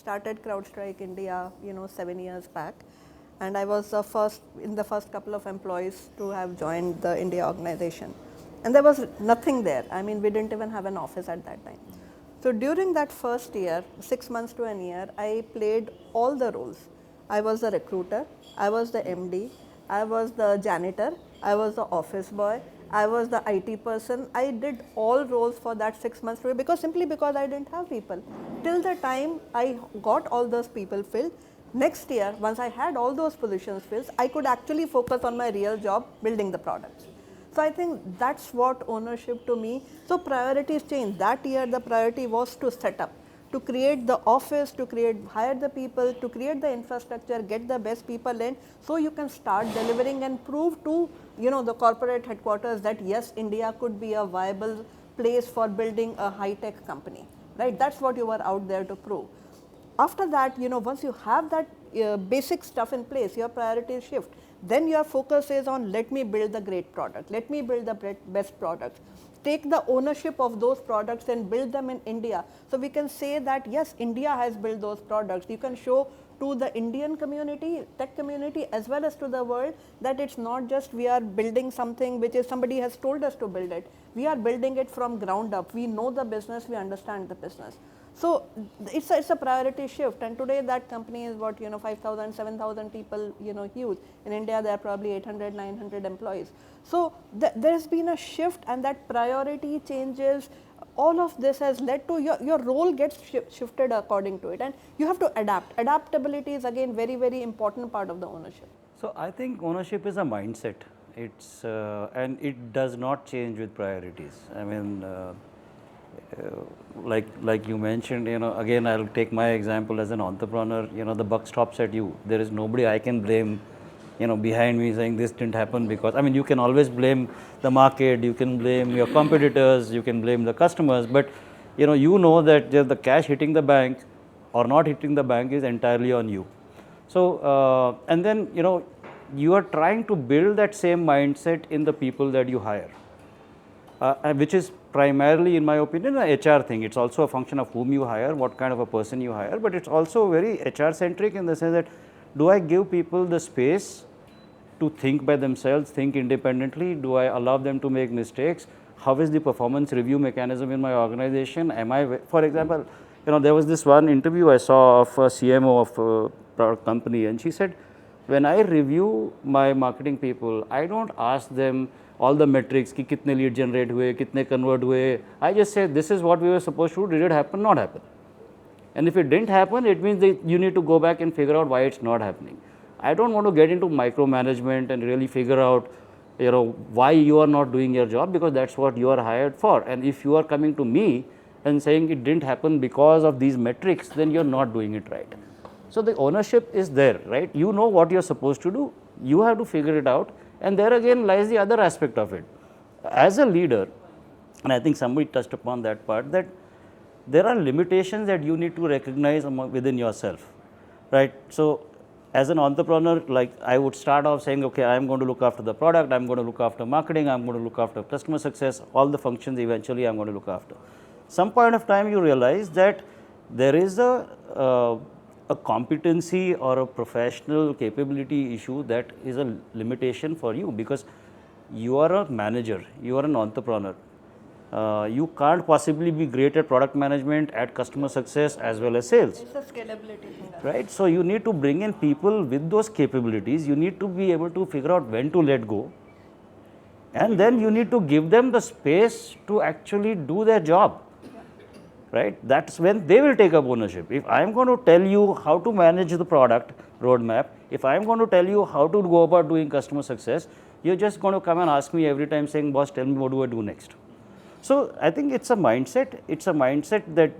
started CrowdStrike India, 7 years back. And I was the first couple of employees to have joined the India organization. And there was nothing there. I mean, we didn't even have an office at that time. So during that first year, 6 months to a year, I played all the roles. I was the recruiter, I was the MD, I was the janitor, I was the office boy, I was the IT person. I did all roles for that 6 months simply because I didn't have people. Till the time I got all those people filled, next year, once I had all those positions filled, I could actually focus on my real job, building the products. So I think that's what ownership to me. So priorities change. That year the priority was to set up, to create the office, to hire the people, to create the infrastructure, get the best people in, so you can start delivering and prove to the corporate headquarters that yes, India could be a viable place for building a high-tech company. Right? That's what you were out there to prove. After that, once you have that basic stuff in place, your priorities shift. Then your focus is on, let me build the great product, let me build the best products. Take the ownership of those products and build them in India. So we can say that yes, India has built those products. You can show to the Indian community, tech community, as well as to the world, that it's not just we are building something which is somebody has told us to build it. We are building it from ground up. We know the business, we understand the business. So it's a priority shift, and today that company is what 5,000, 7,000 people huge. In India there are probably 800, 900 employees. So there's been a shift, and that priority changes. All of this has led to your role gets shifted according to it, and you have to adapt. Adaptability is again very, very important part of the ownership. So I think ownership is a mindset. It's and it does not change with priorities. I mean. Like you mentioned, again I'll take my example as an entrepreneur. The buck stops at you. There is nobody I can blame, behind me saying this didn't happen because, I mean, you can always blame the market, you can blame your competitors, you can blame the customers, but you know that the cash hitting the bank or not hitting the bank is entirely on you. So and then you are trying to build that same mindset in the people that you hire. Which is primarily, in my opinion, an HR thing. It's also a function of whom you hire, what kind of a person you hire, but it's also very HR centric in the sense that, do I give people the space to think by themselves, think independently? Do I allow them to make mistakes? How is the performance review mechanism in my organization? For example, there was this one interview I saw of a CMO of a product company, and she said, when I review my marketing people, I don't ask them all the metrics, ki kitne lead generate hue, kitne convert hue. I just say, this is what we were supposed to do, did it happen, not happen? And if it didn't happen, it means that you need to go back and figure out why it's not happening. I don't want to get into micromanagement and really figure out, why you are not doing your job, because that's what you are hired for. And if you are coming to me and saying it didn't happen because of these metrics, then you're not doing it right. So the ownership is there, right? You know what you're supposed to do, you have to figure it out. And there again lies the other aspect of it. As a leader, and I think somebody touched upon that part, that there are limitations that you need to recognize within yourself, right? So as an entrepreneur, like I would start off saying, okay, I'm going to look after the product, I'm going to look after marketing, I'm going to look after customer success, all the functions eventually I'm going to look after. Some point of time you realize that there is a competency or a professional capability issue that is a limitation for you, because you are a manager, you are an entrepreneur. You can't possibly be great at product management, at customer success as well as sales. It's a scalability thing. Right? So you need to bring in people with those capabilities. You need to be able to figure out when to let go. And then you need to give them the space to actually do their job. Right? That's when they will take up ownership. If I am going to tell you how to manage the product roadmap, if I am going to tell you how to go about doing customer success, you're just going to come and ask me every time saying, boss, tell me what do I do next. So I think it's a mindset. It's a mindset that,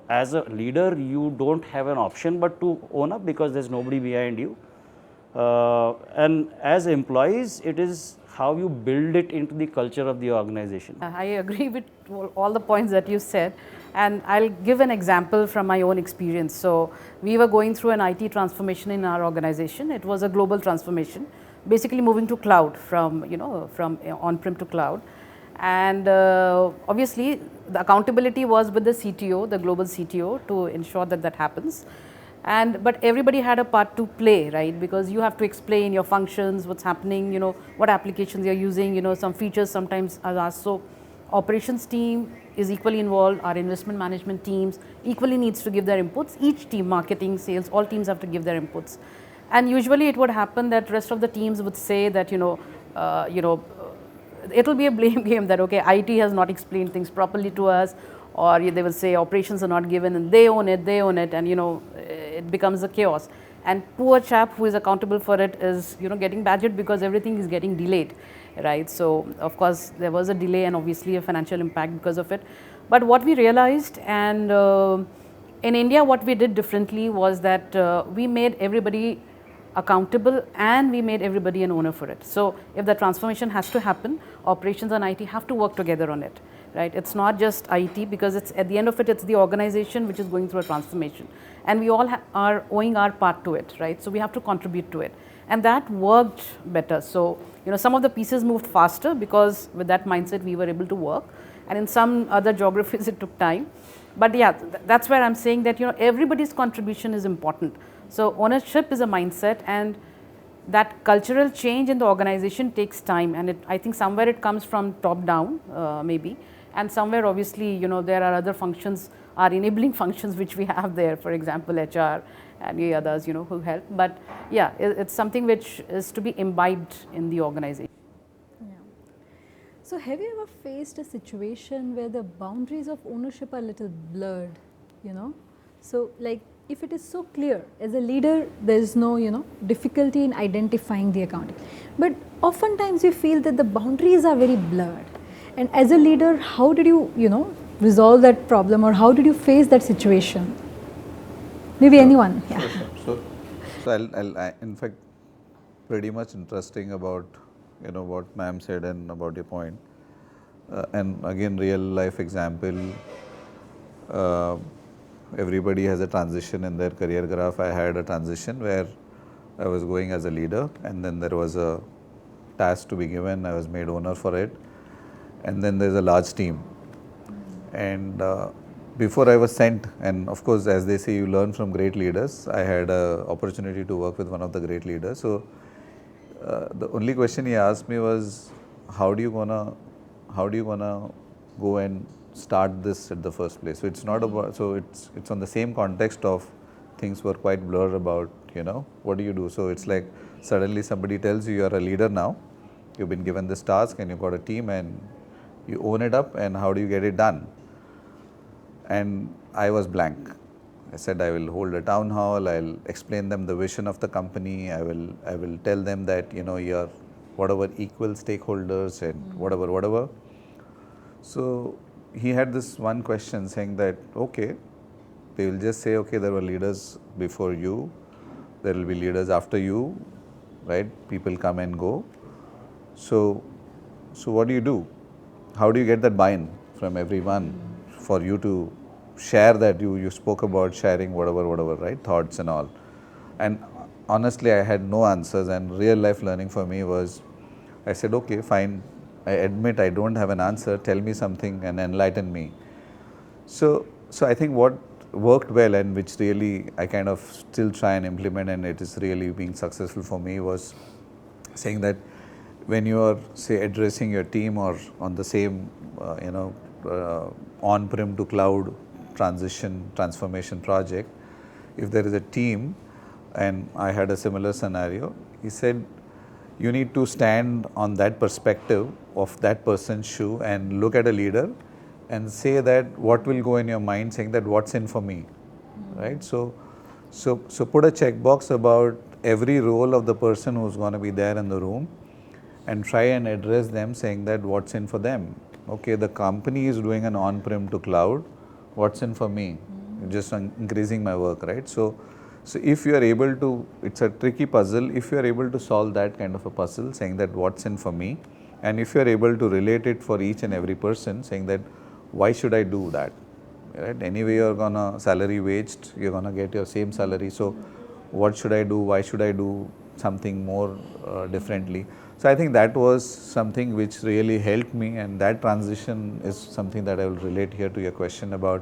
as a leader, you don't have an option but to own up, because there's nobody behind you. And as employees, it is how you build it into the culture of the organization. I agree with all the points that you said, and I'll give an example from my own experience. So we were going through an IT transformation in our organization. It was a global transformation, basically moving to cloud from on-prem to cloud. And obviously, the accountability was with the CTO, the global CTO, to ensure that that happens. But everybody had a part to play, right? Because you have to explain your functions, what's happening, what applications you're using, some features sometimes are asked. So operations team is equally involved, our investment management teams equally needs to give their inputs. Each team, marketing, sales, all teams have to give their inputs. And usually it would happen that rest of the teams would say that, it will be a blame game that, okay, IT has not explained things properly to us, or they will say operations are not given and they own it, and it becomes a chaos. And poor chap who is accountable for it is, getting badgered because everything is getting delayed, right? So of course there was a delay and obviously a financial impact because of it. But what we realized, and in India what we did differently was that we made everybody accountable and we made everybody an owner for it. So if the transformation has to happen, operations and IT have to work together on it, right? It's not just IT, because it's at the end of it, it's the organization which is going through a transformation, and we all are owing our part to it, right? So we have to contribute to it, and that worked better. So some of the pieces moved faster because with that mindset we were able to work, and in some other geographies it took time. But yeah, that's where I'm saying that everybody's contribution is important. So ownership is a mindset, and that cultural change in the organization takes time, and I think somewhere it comes from top down, maybe, and somewhere obviously there are other functions, our enabling functions which we have there, for example HR and the others who help. But yeah, it's something which is to be imbibed in the organization. Yeah. So have you ever faced a situation where the boundaries of ownership are a little blurred, So like, if it is so clear, as a leader, there is no, difficulty in identifying the accounting. But oftentimes you feel that the boundaries are very blurred. And as a leader, how did you, resolve that problem, or how did you face that situation? Maybe anyone. Yeah. So I'll in fact, pretty much interesting about, what ma'am said and about your point. And again, real life example. Everybody has a transition in their career graph. I had a transition where I was going as a leader, and then there was a task to be given. I was made owner for it, and then there's a large team. And before I was sent, and of course, as they say, you learn from great leaders. I had an opportunity to work with one of the great leaders. So the only question he asked me was, how do you gonna go and start this at the first place? So it's not about, so it's on the same context of things were quite blurred about, what do you do? So it's like suddenly somebody tells you are a leader now, you've been given this task and you've got a team and you own it up, and how do you get it done? And I was blank. I said I will hold a town hall, I'll explain them the vision of the company, I will tell them that you're whatever equal stakeholders and whatever. So he had this one question saying that, okay, they will just say, okay, there were leaders before you, there will be leaders after you, right? People come and go. So what do you do? How do you get that buy-in from everyone for you to share that you spoke about sharing whatever, right? Thoughts and all. And honestly, I had no answers, and real life learning for me was, I said, okay, fine. I admit I don't have an answer, tell me something and enlighten me. So I think what worked well, and which really I kind of still try and implement, and it is really being successful for me, was saying that when you are, say, addressing your team or on the same, on-prem to cloud transformation project, if there is a team, and I had a similar scenario, he said, you need to stand on that perspective of that person's shoe and look at a leader and say that what will go in your mind, saying that what's in for me, right? So put a checkbox about every role of the person who's going to be there in the room and try and address them, saying that what's in for them. Okay, the company is doing an on-prem to cloud, what's in for me? Just increasing my work, right? So if you are able to, it's a tricky puzzle, if you are able to solve that kind of a puzzle, saying that what's in for me, and if you are able to relate it for each and every person, saying that why should I do that, right? Anyway, you're gonna salary waged, you're gonna get your same salary, so what should I do, why should I do something more differently? So I think that was something which really helped me, and that transition is something that I will relate here to your question about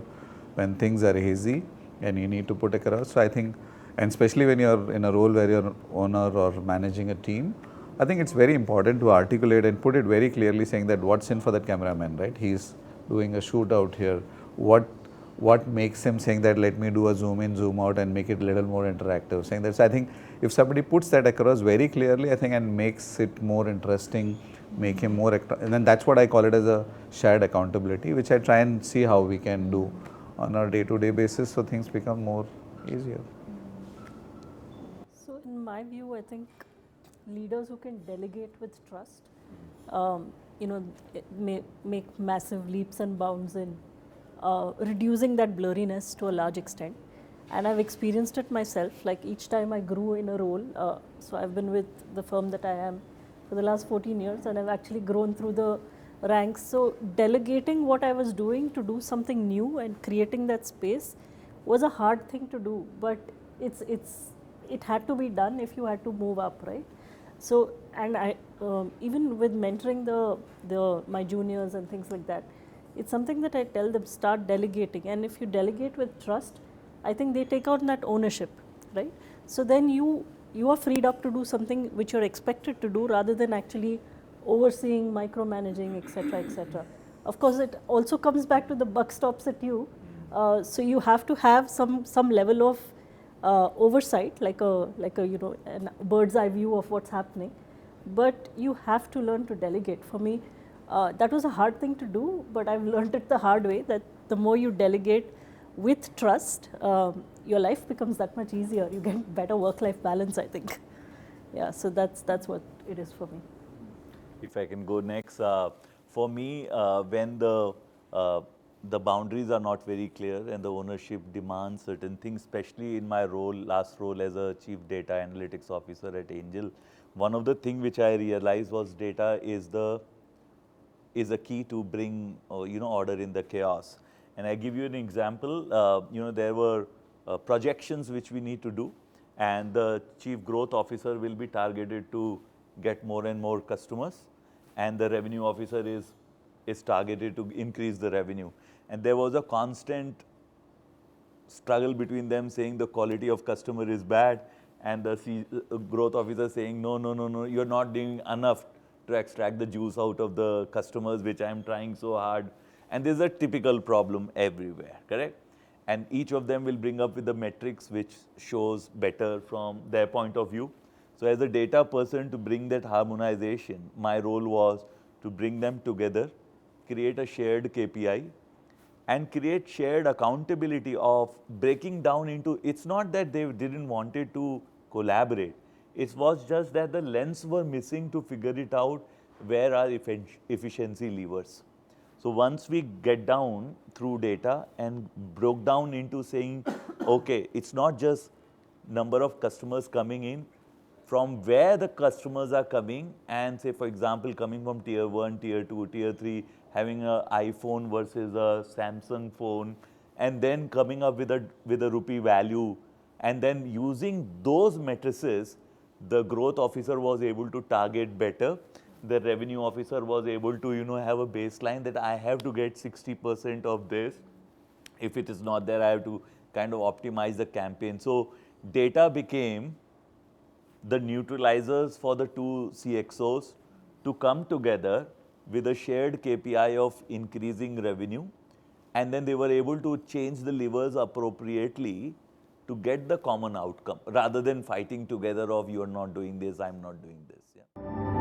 when things are hazy and you need to put across. So I think, and especially when you're in a role where you're owner or managing a team, I think it's very important to articulate and put it very clearly, saying that what's in for that cameraman, right? He's doing a shoot out here. What makes him saying that let me do a zoom in, zoom out and make it a little more interactive, saying that. So I think if somebody puts that across very clearly, I think, and makes it more interesting, make him more, and then that's what I call it as a shared accountability, which I try and see how we can do on a day-to-day basis, so things become more easier. So in my view, I think leaders who can delegate with trust, make massive leaps and bounds in reducing that blurriness to a large extent. And I've experienced it myself, like each time I grew in a role. So I've been with the firm that I am for the last 14 years, and I've actually grown through the ranks. So delegating what I was doing to do something new and creating that space was a hard thing to do, but it had to be done if you had to move up, right? So, and I even with mentoring my juniors and things like that, it's something that I tell them, start delegating. And if you delegate with trust, I think they take on that ownership, right? So then you are freed up to do something which you're expected to do, rather than actually overseeing, micromanaging, etc., etc. Of course, it also comes back to the buck stops at you. So you have to have some level of oversight, like a a bird's eye view of what's happening. But you have to learn to delegate. For me, that was a hard thing to do, but I've learned it the hard way, that the more you delegate with trust, your life becomes that much easier. You get better work-life balance, I think. Yeah, so that's what it is for me. If I can go next, for me, when the boundaries are not very clear and the ownership demands certain things, especially in my last role as a chief data analytics officer at Angel, one of the things which I realized was data is a key to bring order in the chaos. And I give you an example. There were projections which we need to do, and the chief growth officer will be targeted to get more and more customers, and the revenue officer is targeted to increase the revenue. And there was a constant struggle between them, saying the quality of customer is bad, and the growth officer saying, no, you're not doing enough to extract the juice out of the customers, which I'm trying so hard. And this is a typical problem everywhere, correct? And each of them will bring up with the metrics which shows better from their point of view. So as a data person, to bring that harmonization, my role was to bring them together, create a shared KPI, and create shared accountability of breaking down into, it's not that they didn't wanted to collaborate. It was just that the lens were missing to figure it out, where are efficiency levers. So once we get down through data and broke down into saying, okay, it's not just number of customers coming in, from where the customers are coming, and say, for example, coming from tier 1, tier 2, tier 3, having an iPhone versus a Samsung phone, and then coming up with a rupee value, and then using those matrices, the growth officer was able to target better. The revenue officer was able to have a baseline that I have to get 60% of this. If it is not there, I have to kind of optimize the campaign. So data became the neutralizers for the two CXOs to come together with a shared KPI of increasing revenue, and then they were able to change the levers appropriately to get the common outcome, rather than fighting together of, you are not doing this, I'm not doing this. Yeah.